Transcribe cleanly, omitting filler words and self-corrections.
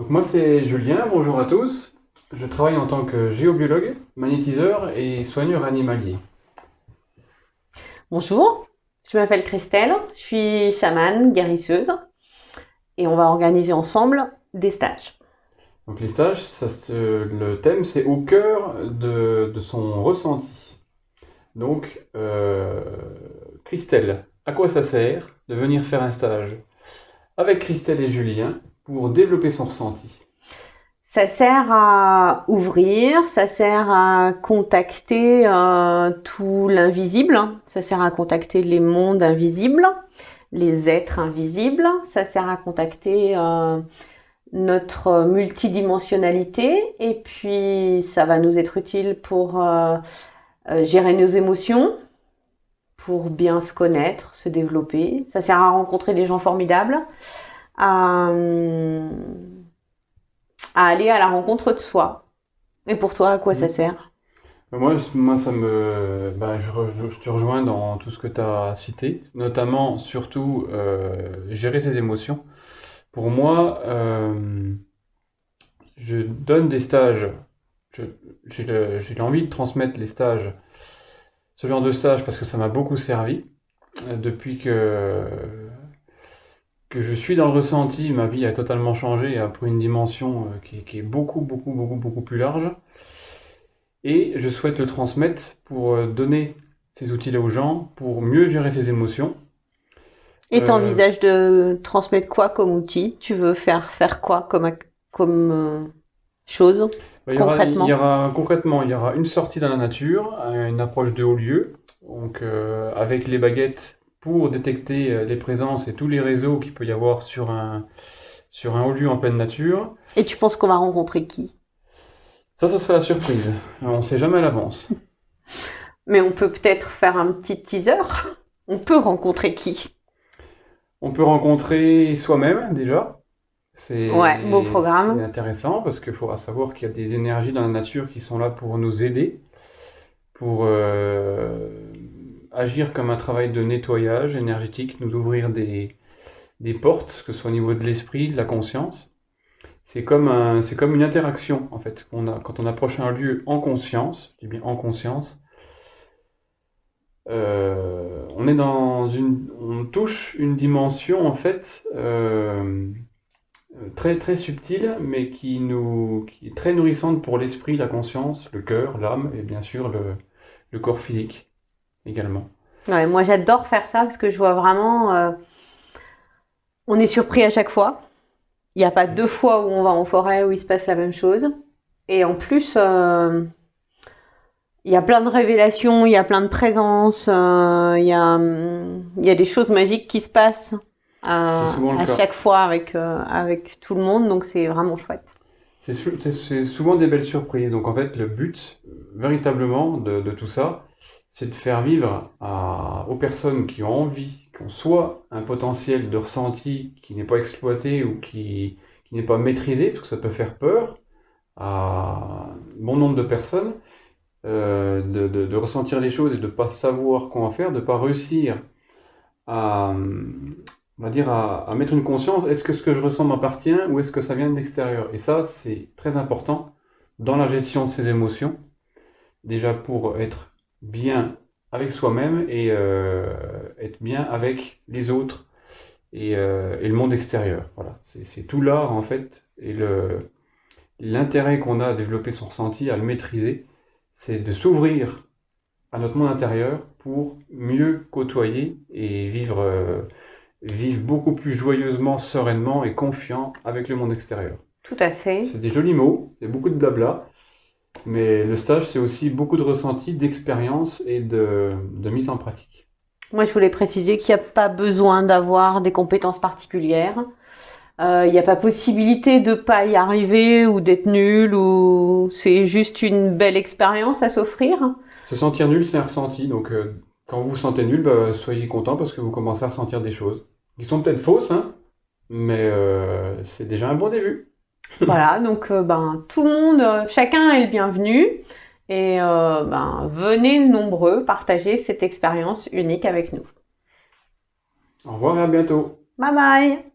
Donc moi c'est Julien, bonjour à tous. Je travaille en tant que géobiologue, magnétiseur et soigneur animalier. Bonjour, je m'appelle Christelle, je suis chamane, guérisseuse et on va organiser ensemble des stages. Donc les stages, le thème c'est au cœur de son ressenti. Donc Christelle, à quoi ça sert de venir faire un stage avec Christelle et Julien pour développer son ressenti? Ça sert à ouvrir, ça sert à contacter tout l'invisible, ça sert à contacter les mondes invisibles, les êtres invisibles, ça sert à contacter notre multidimensionnalité et puis ça va nous être utile pour gérer nos émotions, pour bien se connaître, se développer. Ça sert à rencontrer des gens formidables, à, à aller à la rencontre de soi. Et pour toi, à quoi ça Mhm. sert? Moi, je te rejoins dans tout ce que tu as cité, notamment, surtout, gérer ses émotions. Pour moi, je donne des stages. Je- j'ai envie de transmettre les stages, ce genre de stage, parce que ça m'a beaucoup servi. Depuis que je suis dans le ressenti, ma vie a totalement changé et a pris une dimension qui est beaucoup, beaucoup, beaucoup, beaucoup plus large. Et je souhaite le transmettre pour donner ces outils-là aux gens, pour mieux gérer ses émotions. Et Euh, t'envisages de transmettre quoi comme outil? Tu veux faire quoi comme chose il y concrètement? aura concrètement, il y aura une sortie dans la nature, une approche de haut lieu, donc avec les baguettes pour détecter les présences et tous les réseaux qu'il peut y avoir sur un haut lieu en pleine nature. Et tu penses qu'on va rencontrer qui? Ça sera la surprise. On ne sait jamais à l'avance. Mais on peut peut-être faire un petit teaser. On peut rencontrer qui? On peut rencontrer soi-même déjà. Ouais, beau C'est programme. intéressant parce qu'il faudra savoir qu'il y a des énergies dans la nature qui sont là pour nous aider, pour agir comme un travail de nettoyage énergétique, nous ouvrir des portes, que ce soit au niveau de l'esprit, de la conscience. C'est comme une interaction en fait. Quand on approche un lieu en conscience, je dis bien en conscience, on touche une dimension en fait très très subtile, mais qui est très nourrissante pour l'esprit, la conscience, le cœur, l'âme et bien sûr le corps physique également. Ouais, moi j'adore faire ça parce que je vois vraiment, on est surpris à chaque fois. Il n'y a pas deux fois où on va en forêt où il se passe la même chose. Et en plus, il y a plein de révélations, il y a plein de présences, il y a des choses magiques qui se passent C'est souvent le à cas. chaque fois avec tout le monde, donc c'est vraiment chouette. C'est souvent des belles surprises. Donc en fait, le but véritablement de tout ça, c'est de faire vivre aux personnes qui ont envie, qui ont soit un potentiel de ressenti qui n'est pas exploité ou qui n'est pas maîtrisé, parce que ça peut faire peur à bon nombre de personnes, de ressentir les choses et de ne pas savoir quoi en faire, de ne pas réussir à, on va dire à mettre une conscience, est-ce que ce que je ressens m'appartient ou est-ce que ça vient de l'extérieur? Et ça, c'est très important dans la gestion de ses émotions, déjà pour être bien avec soi-même et être bien avec les autres et le monde extérieur. Voilà, c'est tout l'art en fait et l'intérêt qu'on a à développer son ressenti, à le maîtriser, c'est de s'ouvrir à notre monde intérieur pour mieux côtoyer et vivre beaucoup plus joyeusement, sereinement et confiant avec le monde extérieur. Tout à fait. C'est des jolis mots, c'est beaucoup de blabla, mais le stage, c'est aussi beaucoup de ressenti, d'expérience et de mise en pratique. Moi, je voulais préciser qu'il n'y a pas besoin d'avoir des compétences particulières. Il n'y a pas possibilité de pas y arriver ou d'être nul ou c'est juste une belle expérience à s'offrir. Se sentir nul, c'est un ressenti, donc quand vous vous sentez nul, bah, soyez content parce que vous commencez à ressentir des choses qui sont peut-être fausses, hein, mais c'est déjà un bon début. Voilà, donc ben tout le monde, chacun est le bienvenu et ben venez nombreux partager cette expérience unique avec nous. Au revoir et à bientôt. Bye bye!